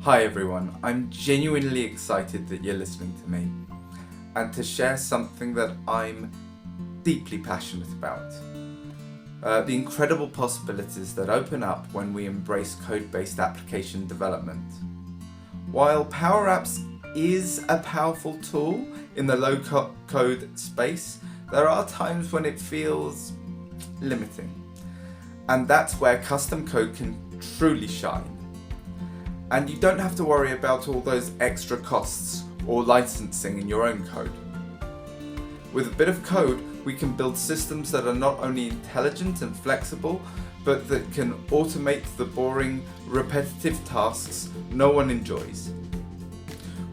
Hi everyone, I'm genuinely excited that you're listening to me and to share something that I'm deeply passionate about. The incredible possibilities that open up when we embrace code-based application development. While PowerApps is a powerful tool in the low-code space, there are times when it feels limiting. And that's where custom code can truly shine. And you don't have to worry about all those extra costs or licensing in your own code. With a bit of code, we can build systems that are not only intelligent and flexible, but that can automate the boring, repetitive tasks no one enjoys.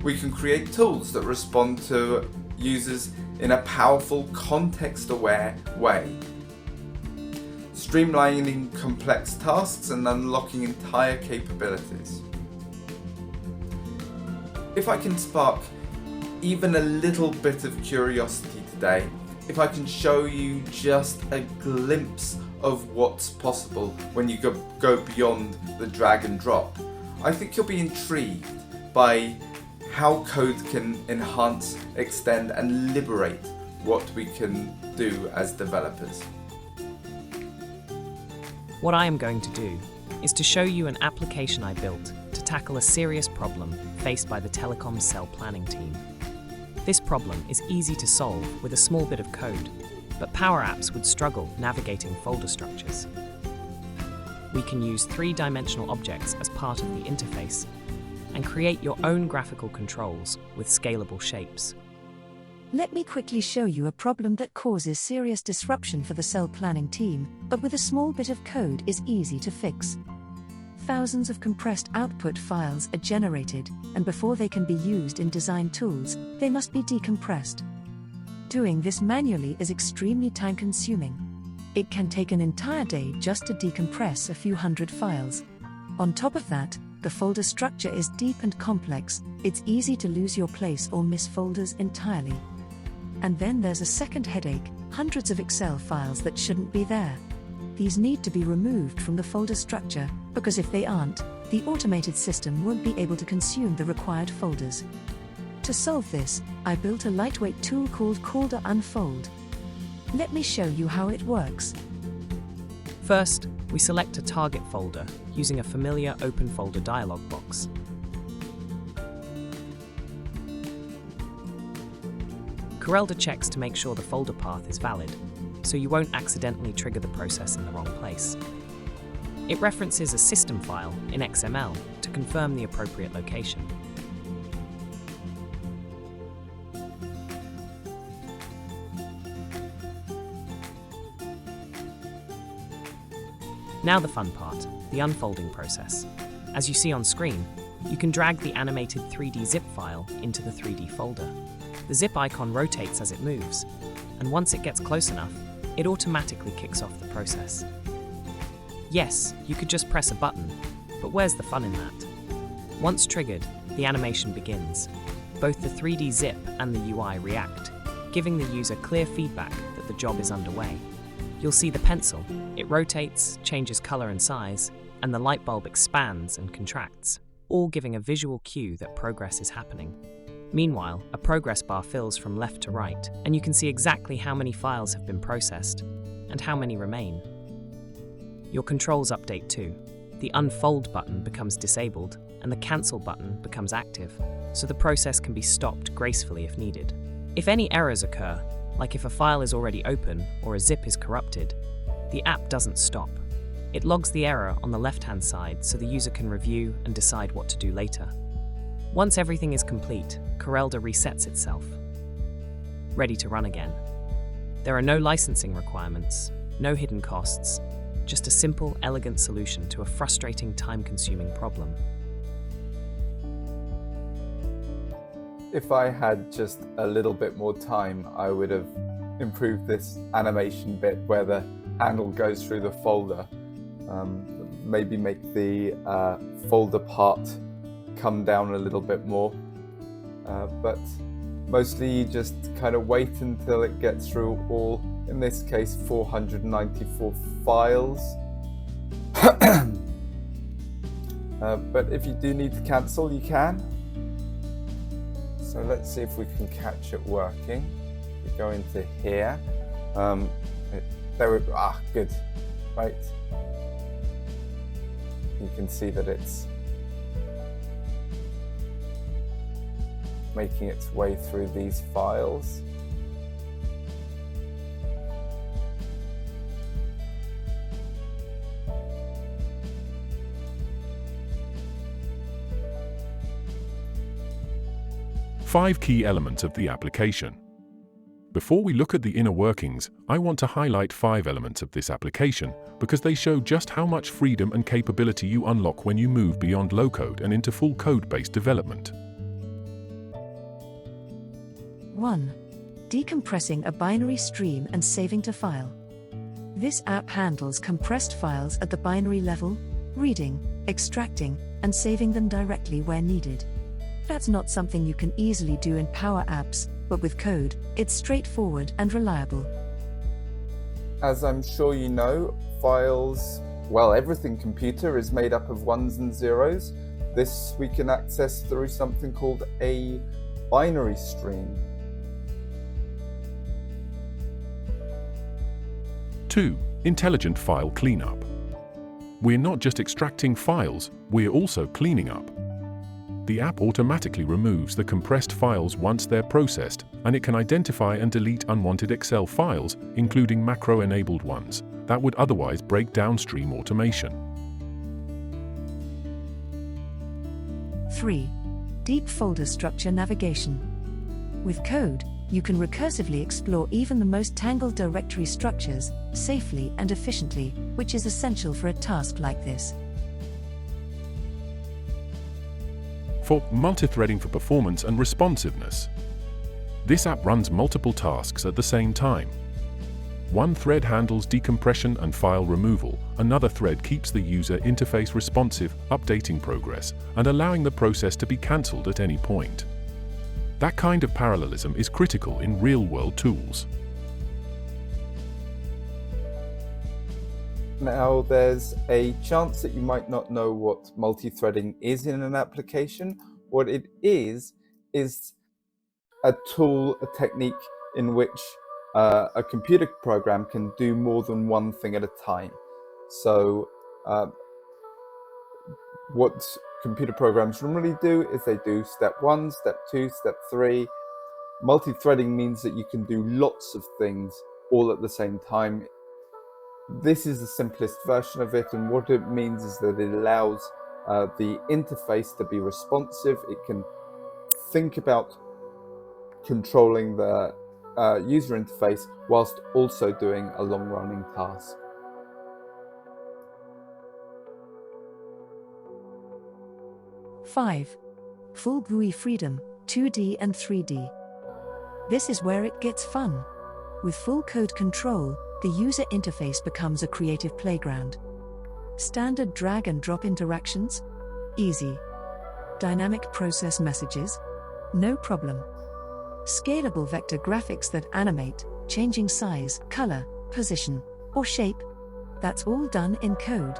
We can create tools that respond to users in a powerful, context-aware way, streamlining complex tasks and unlocking entire capabilities. If I can spark even a little bit of curiosity today, if I can show you just a glimpse of what's possible when you go beyond the drag and drop, I think you'll be intrigued by how code can enhance, extend and liberate what we can do as developers. What I am going to do is to show you an application I built to tackle a serious problem faced by the telecom cell planning team. This problem is easy to solve with a small bit of code, but PowerApps would struggle navigating folder structures. We can use three-dimensional objects as part of the interface and create your own graphical controls with scalable shapes. Let me quickly show you a problem that causes serious disruption for the cell planning team, but with a small bit of code is easy to fix. Thousands of compressed output files are generated, and before they can be used in design tools, they must be decompressed. Doing this manually is extremely time-consuming. It can take an entire day just to decompress a few hundred files. On top of that, the folder structure is deep and complex. It's easy to lose your place or miss folders entirely. And then there's a second headache: hundreds of Excel files that shouldn't be there. These need to be removed from the folder structure, because if they aren't, the automated system won't be able to consume the required folders. To solve this, I built a lightweight tool called Corelda Unfold. Let me show you how it works. First, we select a target folder using a familiar open folder dialog box. Corelda checks to make sure the folder path is valid, so you won't accidentally trigger the process in the wrong place. It references a system file in XML to confirm the appropriate location. Now the fun part, the unfolding process. As you see on screen, you can drag the animated 3D zip file into the 3D folder. The zip icon rotates as it moves, and once it gets close enough, it automatically kicks off the process. Yes, you could just press a button, but where's the fun in that? Once triggered, the animation begins. Both the 3D zip and the UI react, giving the user clear feedback that the job is underway. You'll see the pencil. It rotates, changes color and size, and the light bulb expands and contracts, all giving a visual cue that progress is happening. Meanwhile, a progress bar fills from left to right, and you can see exactly how many files have been processed and how many remain. Your controls update too. The Unfold button becomes disabled, and the Cancel button becomes active, so the process can be stopped gracefully if needed. If any errors occur, like if a file is already open or a zip is corrupted, the app doesn't stop. It logs the error on the left-hand side so the user can review and decide what to do later. Once everything is complete, Corelda resets itself, ready to run again. There are no licensing requirements, no hidden costs, just a simple, elegant solution to a frustrating, time-consuming problem. If I had just a little bit more time, I would have improved this animation bit where the handle goes through the folder. Maybe make the folder part come down a little bit more. But mostly you just kind of wait until it gets through all, in this case, 494 files. but if you do need to cancel, you can. So let's see if we can catch it working. We go into here. There we go. Good. Right. You can see that it's making its way through these files. Five key elements of the application. Before we look at the inner workings, I want to highlight 5 elements of this application because they show just how much freedom and capability you unlock when you move beyond low-code and into full code-based development. 1. Decompressing a binary stream and saving to file. This app handles compressed files at the binary level, reading, extracting, and saving them directly where needed. That's not something you can easily do in PowerApps, but with code, it's straightforward and reliable. As I'm sure you know, files, well, everything computer is made up of ones and zeros. This we can access through something called a binary stream. 2. Intelligent file cleanup. We're not just extracting files, we're also cleaning up. The app automatically removes the compressed files once they're processed, and it can identify and delete unwanted Excel files, including macro-enabled ones, that would otherwise break downstream automation. 3. Deep folder structure navigation. With code, you can recursively explore even the most tangled directory structures, safely and efficiently, which is essential for a task like this. For multi-threading for performance and responsiveness. This app runs multiple tasks at the same time. One thread handles decompression and file removal, another thread keeps the user interface responsive, updating progress, and allowing the process to be cancelled at any point. That kind of parallelism is critical in real-world tools. Now, there's a chance that you might not know what multi-threading is in an application. What it is a tool, a technique in which a computer program can do more than one thing at a time. So what computer programs normally do is they do step 1, step 2, step 3. Multi-threading means that you can do lots of things all at the same time. This is the simplest version of it, and what it means is that it allows the interface to be responsive. It can think about controlling the user interface whilst also doing a long-running task. Five. Full GUI freedom, 2D and 3D. This is where it gets fun. With full code control, the user interface becomes a creative playground. Standard drag and drop interactions? Easy. Dynamic process messages? No problem. Scalable vector graphics that animate, changing size, color, position, or shape? That's all done in code.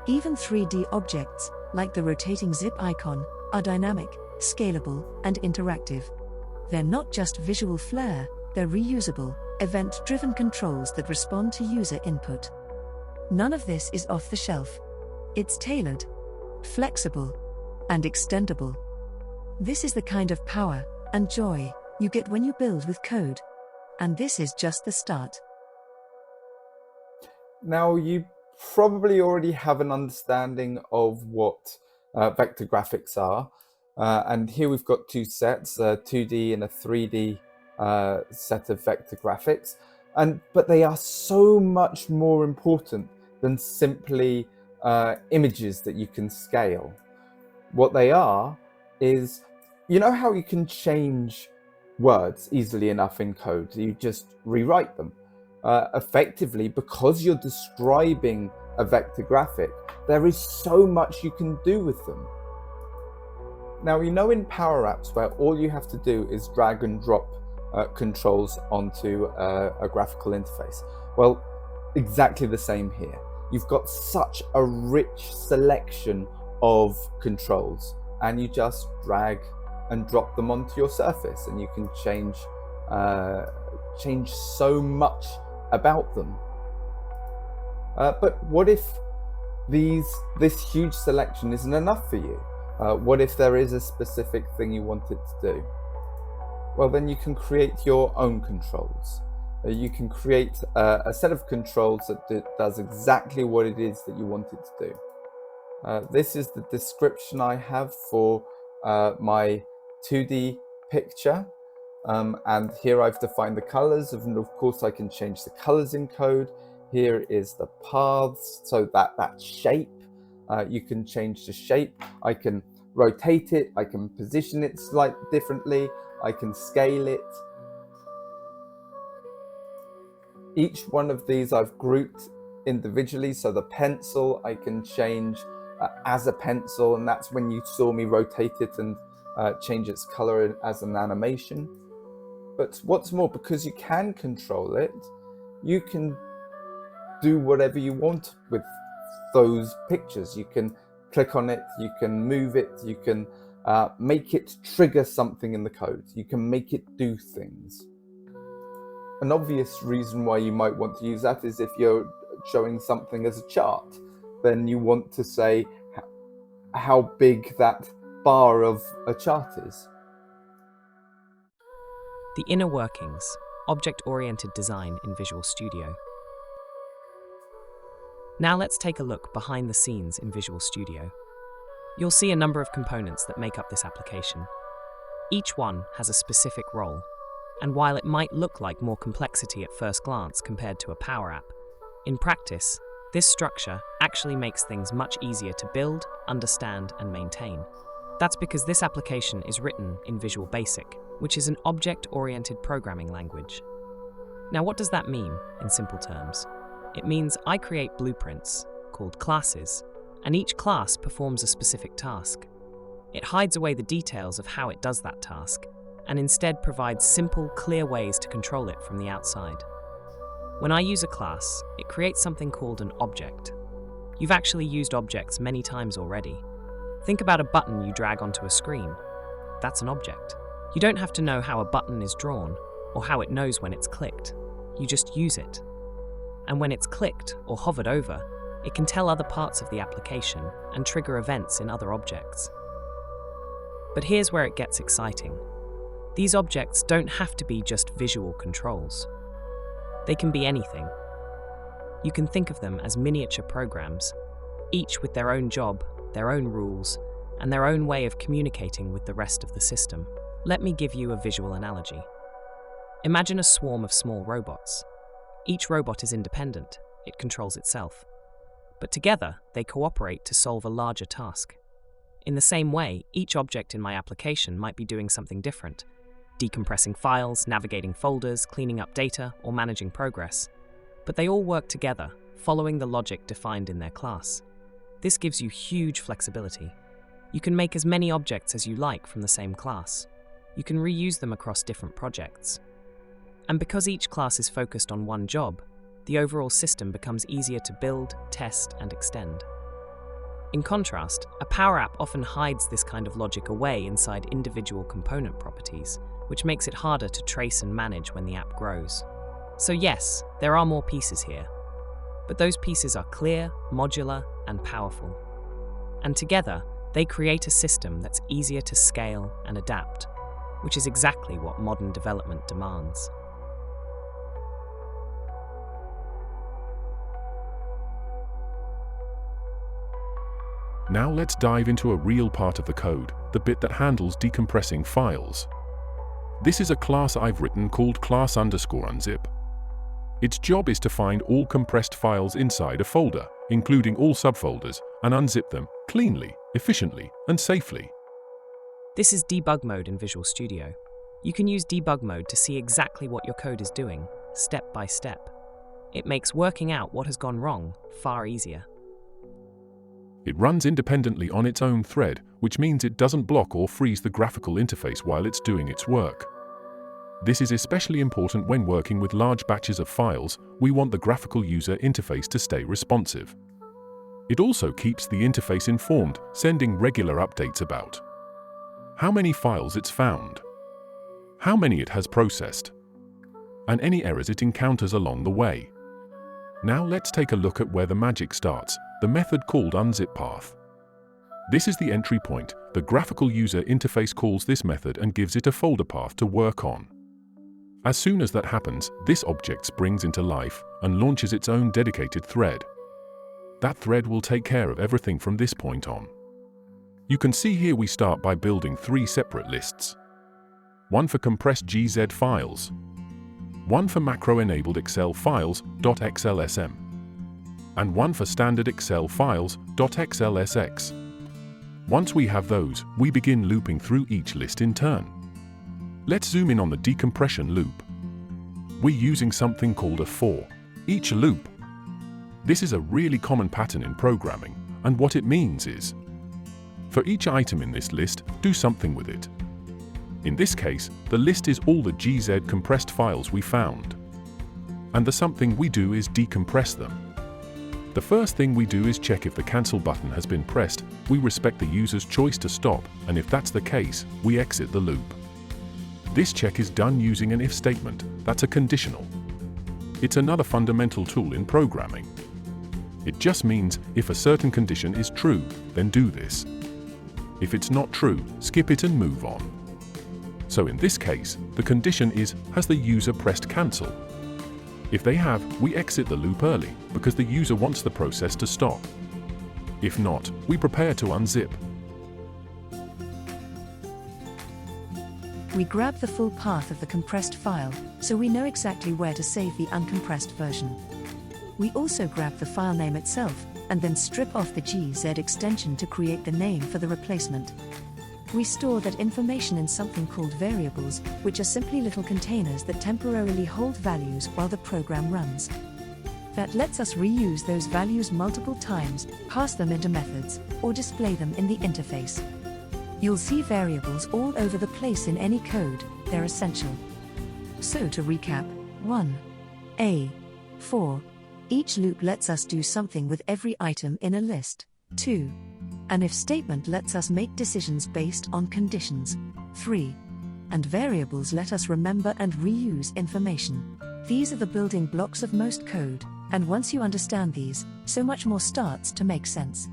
Even 3D objects, like the rotating zip icon, are dynamic, scalable, and interactive. They're not just visual flair, they're reusable, event-driven controls that respond to user input. None of this is off the shelf. It's tailored, flexible, and extendable. This is the kind of power and joy you get when you build with code. And this is just the start. Now, you probably already have an understanding of what vector graphics are. And here we've got two sets, a 2D and a 3D set of vector graphics. But they are so much more important than simply images that you can scale. What they are is, you know how you can change words easily enough in code? You just rewrite them. Effectively, because you're describing a vector graphic, there is so much you can do with them. Now, you know in PowerApps where all you have to do is drag and drop controls onto a graphical interface. Well, exactly the same here. You've got such a rich selection of controls, and you just drag and drop them onto your surface, and you can change so much about them. But what if this huge selection isn't enough for you? What if there is a specific thing you want it to do? Well, then you can create your own controls. You can create a set of controls that does exactly what it is that you want it to do. This is the description I have for my 2D picture. And here I've defined the colors, and of course I can change the colors in code. Here is the paths, so that shape, you can change the shape. I can rotate it, I can position it slightly differently, I can scale it. Each one of these I've grouped individually, so the pencil I can change as a pencil, and that's when you saw me rotate it and change its color as an animation. But what's more, because you can control it, you can do whatever you want with those pictures. You can click on it, you can move it, you can make it trigger something in the code, you can make it do things. An obvious reason why you might want to use that is if you're showing something as a chart, then you want to say how big that bar of a chart is. The inner workings, object-oriented design in Visual Studio. Now let's take a look behind the scenes in Visual Studio. You'll see a number of components that make up this application. Each one has a specific role, and while it might look like more complexity at first glance compared to a Power App, in practice, this structure actually makes things much easier to build, understand, and maintain. That's because this application is written in Visual Basic, which is an object-oriented programming language. Now, what does that mean in simple terms? It means I create blueprints, called classes, and each class performs a specific task. It hides away the details of how it does that task, and instead provides simple, clear ways to control it from the outside. When I use a class, it creates something called an object. You've actually used objects many times already. Think about a button you drag onto a screen. That's an object. You don't have to know how a button is drawn, or how it knows when it's clicked. You just use it. And when it's clicked or hovered over, it can tell other parts of the application and trigger events in other objects. But here's where it gets exciting. These objects don't have to be just visual controls. They can be anything. You can think of them as miniature programs, each with their own job, their own rules, and their own way of communicating with the rest of the system. Let me give you a visual analogy. Imagine a swarm of small robots. Each robot is independent, it controls itself. But together, they cooperate to solve a larger task. In the same way, each object in my application might be doing something different, decompressing files, navigating folders, cleaning up data, or managing progress. But they all work together, following the logic defined in their class. This gives you huge flexibility. You can make as many objects as you like from the same class. You can reuse them across different projects. And because each class is focused on one job, the overall system becomes easier to build, test, and extend. In contrast, a Power App often hides this kind of logic away inside individual component properties, which makes it harder to trace and manage when the app grows. So yes, there are more pieces here, but those pieces are clear, modular, and powerful. And together, they create a system that's easier to scale and adapt, which is exactly what modern development demands. Now let's dive into a real part of the code, the bit that handles decompressing files. This is a class I've written called class_unzip. Its job is to find all compressed files inside a folder, including all subfolders, and unzip them cleanly, efficiently, and safely. This is debug mode in Visual Studio. You can use debug mode to see exactly what your code is doing, step by step. It makes working out what has gone wrong far easier. It runs independently on its own thread, which means it doesn't block or freeze the graphical interface while it's doing its work. This is especially important when working with large batches of files. We want the graphical user interface to stay responsive. It also keeps the interface informed, sending regular updates about how many files it's found, how many it has processed, and any errors it encounters along the way. Now let's take a look at where the magic starts, the method called unzip path. This is the entry point. The graphical user interface calls this method and gives it a folder path to work on. As soon as that happens, this object springs into life and launches its own dedicated thread. That thread will take care of everything from this point on. You can see here we start by building 3 separate lists. One for compressed GZ files, one for macro-enabled Excel files .xlsm, and one for standard Excel files .xlsx. Once we have those, we begin looping through each list in turn. Let's zoom in on the decompression loop. We're using something called a for each loop. This is a really common pattern in programming, and what it means is, for each item in this list, do something with it. In this case, the list is all the GZ compressed files we found. And the something we do is decompress them. The first thing we do is check if the cancel button has been pressed. We respect the user's choice to stop, and if that's the case, we exit the loop. This check is done using an if statement. That's a conditional. It's another fundamental tool in programming. It just means if a certain condition is true, then do this. If it's not true, skip it and move on. So in this case, the condition is, has the user pressed cancel? If they have, we exit the loop early, because the user wants the process to stop. If not, we prepare to unzip. We grab the full path of the compressed file, so we know exactly where to save the uncompressed version. We also grab the file name itself, and then strip off the GZ extension to create the name for the replacement. We store that information in something called variables, which are simply little containers that temporarily hold values while the program runs. That lets us reuse those values multiple times, pass them into methods, or display them in the interface. You'll see variables all over the place in any code. They're essential. So to recap, 1. For each loop lets us do something with every item in a list. 2. An if statement lets us make decisions based on conditions. 3. And variables let us remember and reuse information. These are the building blocks of most code, and once you understand these, so much more starts to make sense.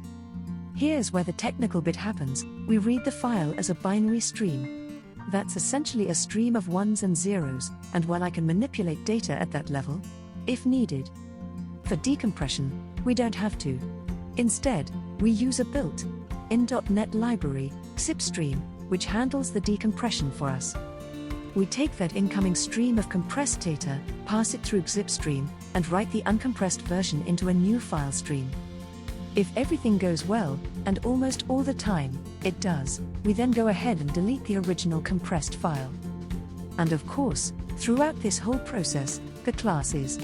Here's where the technical bit happens. We read the file as a binary stream. That's essentially a stream of ones and zeros, and while I can manipulate data at that level, if needed. For decompression, we don't have to. Instead, we use a built-in .NET library, zipstream, which handles the decompression for us. We take that incoming stream of compressed data, pass it through zipstream, and write the uncompressed version into a new file stream. If everything goes well, and almost all the time, it does, we then go ahead and delete the original compressed file. And of course, throughout this whole process, the class is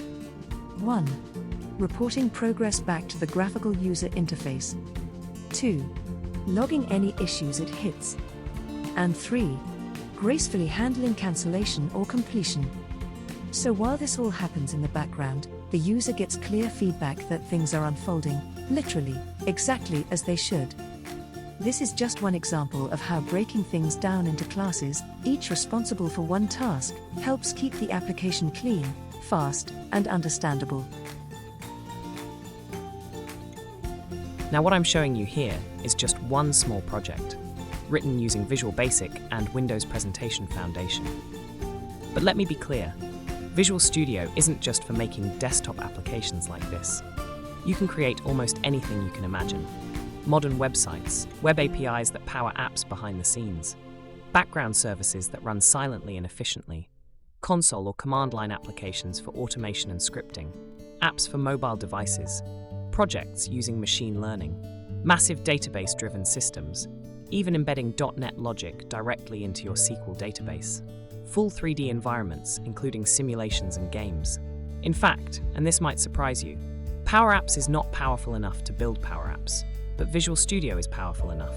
1. Reporting progress back to the graphical user interface. 2. Logging any issues it hits. And 3. Gracefully handling cancellation or completion. So while this all happens in the background, the user gets clear feedback that things are unfolding, literally, exactly as they should. This is just one example of how breaking things down into classes, each responsible for one task, helps keep the application clean, fast, and understandable. Now what I'm showing you here is just one small project, written using Visual Basic and Windows Presentation Foundation. But let me be clear, Visual Studio isn't just for making desktop applications like this. You can create almost anything you can imagine. Modern websites, web APIs that power apps behind the scenes, background services that run silently and efficiently, console or command line applications for automation and scripting, apps for mobile devices, projects using machine learning, massive database-driven systems, even embedding .NET logic directly into your SQL database, full 3D environments, including simulations and games. In fact, and this might surprise you, PowerApps is not powerful enough to build PowerApps, but Visual Studio is powerful enough.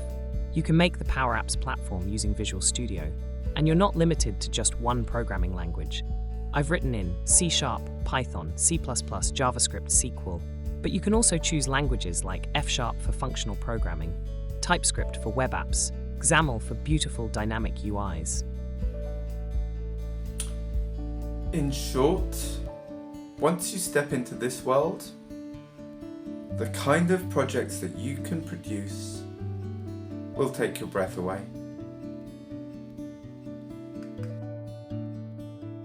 You can make the PowerApps platform using Visual Studio, and you're not limited to just one programming language. I've written in C#, Python, C++, JavaScript, SQL, But you can also choose languages like F# for functional programming, TypeScript for web apps, XAML for beautiful dynamic UIs. In short, once you step into this world, the kind of projects that you can produce will take your breath away.